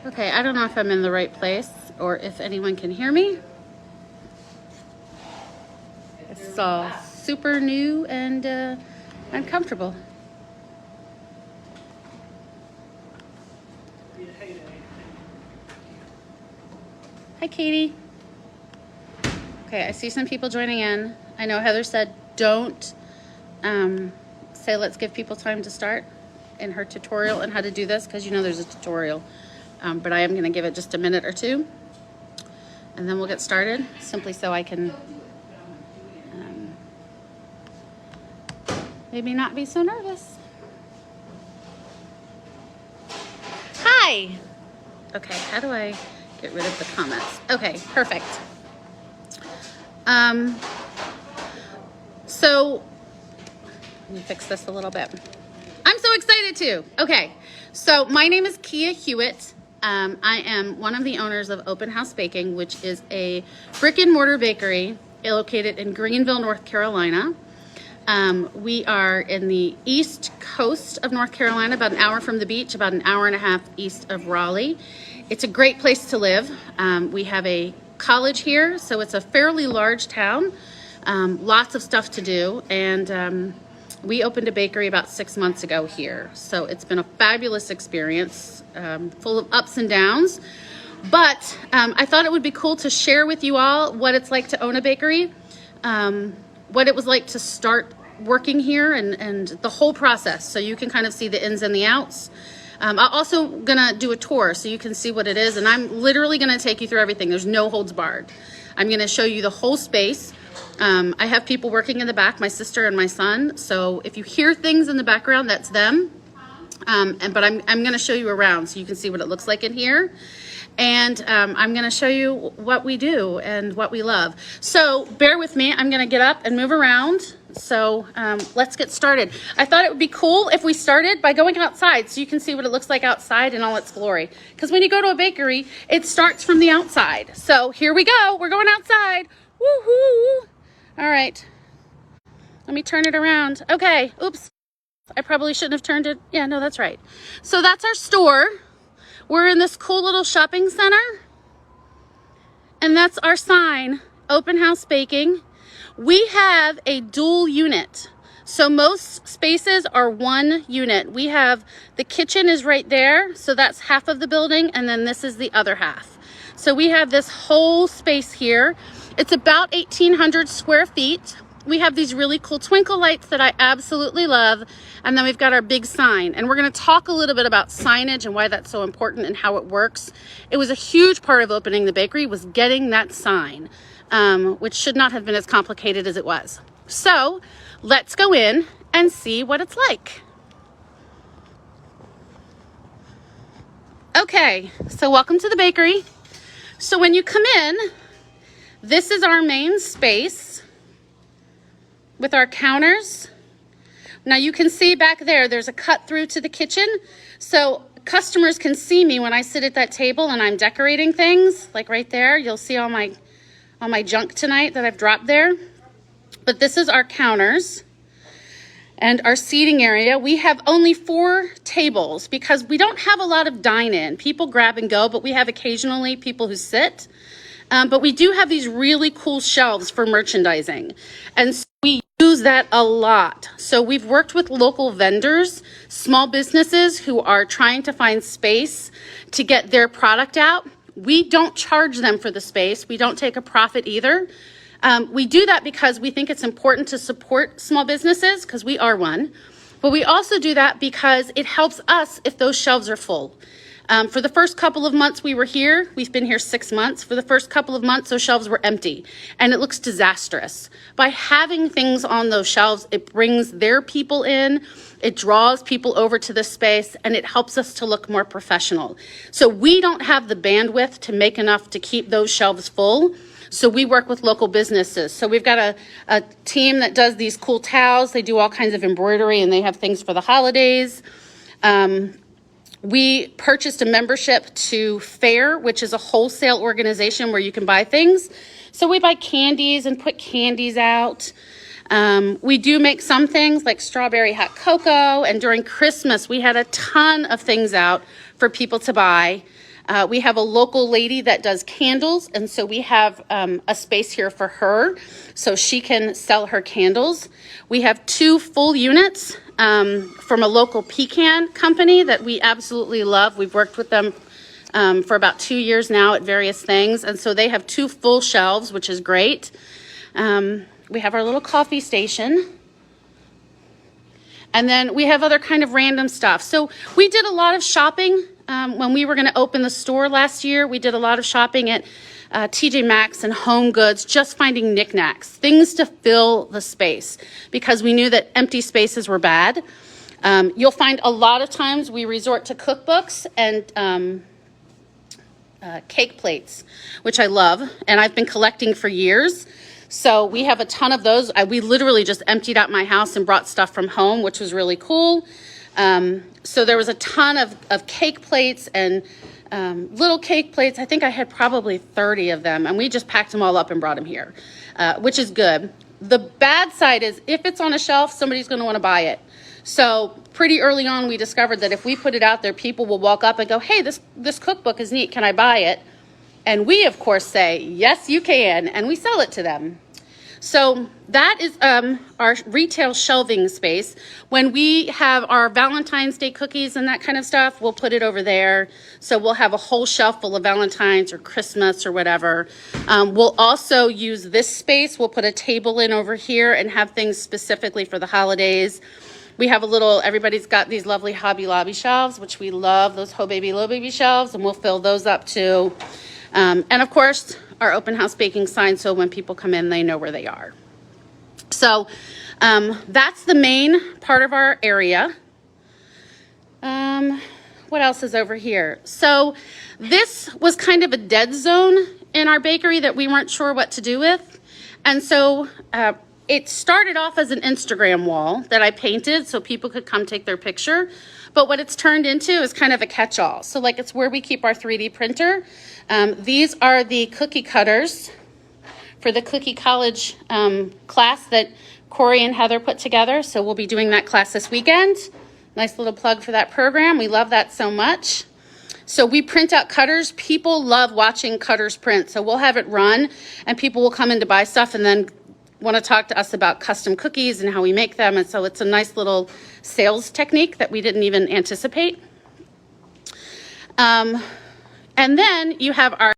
Okay, I don't know if I'm in the right place or if anyone can hear me. It's all super new and uncomfortable. Hi, Katie. Okay, I see some people joining in. I know Heather said don't say let's give people time to start in her tutorial on how to do this, because you know there's a tutorial. But I am going to give it just a minute or two, and then we'll get started, simply so I can maybe not be so nervous. Hi! Okay, how do I get rid of the comments? Okay, perfect. So let me fix this a little bit. I'm so excited too. Okay, so my name is Kia Hewett. I am one of the owners of Open House Baking, which is a brick and mortar bakery located in Greenville, North Carolina. We are in the east coast of North Carolina, about an hour from the beach, about an hour and a half east of Raleigh. It's a great place to live. We have a college here, so it's a fairly large town, lots of stuff to do, and we opened a bakery about 6 months ago here. So it's been a fabulous experience, full of ups and downs. But I thought it would be cool to share with you all what it's like to own a bakery, what it was like to start working here, and the whole process, so you can kind of see the ins and the outs. I'm also gonna do a tour so you can see what it is, and I'm literally gonna take you through everything. There's no holds barred. I'm gonna show you the whole space. I have people working in the back, my sister and my son, so if you hear things in the background, that's them. But I'm gonna show you around so you can see what it looks like in here. And I'm gonna show you what we do and what we love. So bear with me, I'm gonna get up and move around. So let's get started. I thought it would be cool if we started by going outside so you can see what it looks like outside in all its glory. Because when you go to a bakery, it starts from the outside. So here we go, we're going outside. Woohoo! All right, let me turn it around. Okay, oops, I probably shouldn't have turned it. Yeah, no, that's right. So that's our store. We're in this cool little shopping center, and that's our sign, Open House Baking. We have a dual unit. So most spaces are one unit. We have, the kitchen is right there, so that's half of the building, and then this is the other half. So we have this whole space here. It's about 1,800 square feet. We have these really cool twinkle lights that I absolutely love. And then we've got our big sign. And we're gonna talk a little bit about signage and why that's so important and how it works. It was a huge part of opening the bakery, was getting that sign, which should not have been as complicated as it was. So let's go in and see what it's like. Okay, so welcome to the bakery. So when you come in, this is our main space with our counters. Now you can see back there, there's a cut through to the kitchen. So customers can see me when I sit at that table and I'm decorating things, like right there. You'll see all my junk tonight that I've dropped there. But this is our counters and our seating area. We have only 4 tables because we don't have a lot of dine-in. People grab and go, but we have occasionally people who sit. But we do have these really cool shelves for merchandising. And so we use that a lot. So we've worked with local vendors, small businesses who are trying to find space to get their product out. We don't charge them for the space. We don't take a profit either. We do that because we think it's important to support small businesses, because we are one. But we also do that because it helps us if those shelves are full. For the first couple of months we were here, we've been here 6 months. For the first couple of months, those shelves were empty, and it looks disastrous. By having things on those shelves, it brings their people in, it draws people over to this space, and it helps us to look more professional. So we don't have the bandwidth to make enough to keep those shelves full. So we work with local businesses. So we've got a team that does these cool towels. They do all kinds of embroidery, and they have things for the holidays. We purchased a membership to Fair, which is a wholesale organization where you can buy things. So we buy candies and put candies out. We do make some things like strawberry hot cocoa, and during Christmas we had a ton of things out for people to buy. We have a local lady that does candles, and so we have a space here for her so she can sell her candles. We have 2 full units from a local pecan company that we absolutely love. We've worked with them for about 2 years now at various things, and so they have 2 full shelves, which is great. We have our little coffee station, and then we have other kind of random stuff. So we did a lot of shopping when we were going to open the store last year. We did a lot of shopping at TJ Maxx and Home Goods, just finding knickknacks, things to fill the space, because we knew that empty spaces were bad. You'll find a lot of times we resort to cookbooks and cake plates, which I love, and I've been collecting for years. So we have a ton of those. We literally just emptied out my house and brought stuff from home, which was really cool. So there was a ton of cake plates and little cake plates. I think I had probably 30 of them, and we just packed them all up and brought them here, which is good. The bad side is if it's on a shelf, somebody's going to want to buy it. So pretty early on, we discovered that if we put it out there, people will walk up and go, hey, this cookbook is neat. Can I buy it? And we, of course, say, yes, you can, and we sell it to them. So that is our retail shelving space. When we have our Valentine's Day cookies and that kind of stuff, we'll put it over there. So we'll have a whole shelf full of Valentine's or Christmas or whatever. We'll also use this space. We'll put a table in over here and have things specifically for the holidays. We have everybody's got these lovely Hobby Lobby shelves, which we love, those Ho Baby, Low Baby shelves, and we'll fill those up too. And of course, our open house baking sign, so when people come in, they know where they are. So that's the main part of our area. What else is over here? So this was kind of a dead zone in our bakery that we weren't sure what to do with. And so it started off as an Instagram wall that I painted so people could come take their picture. But what it's turned into is kind of a catch-all. So like it's where we keep our 3D printer. These are the cookie cutters for the Cookie College class that Corey and Heather put together. So we'll be doing that class this weekend. Nice little plug for that program. We love that so much. So we print out cutters. People love watching cutters print. So we'll have it run and people will come in to buy stuff and then want to talk to us about custom cookies and how we make them. And so it's a nice little sales technique that we didn't even anticipate. And then you have our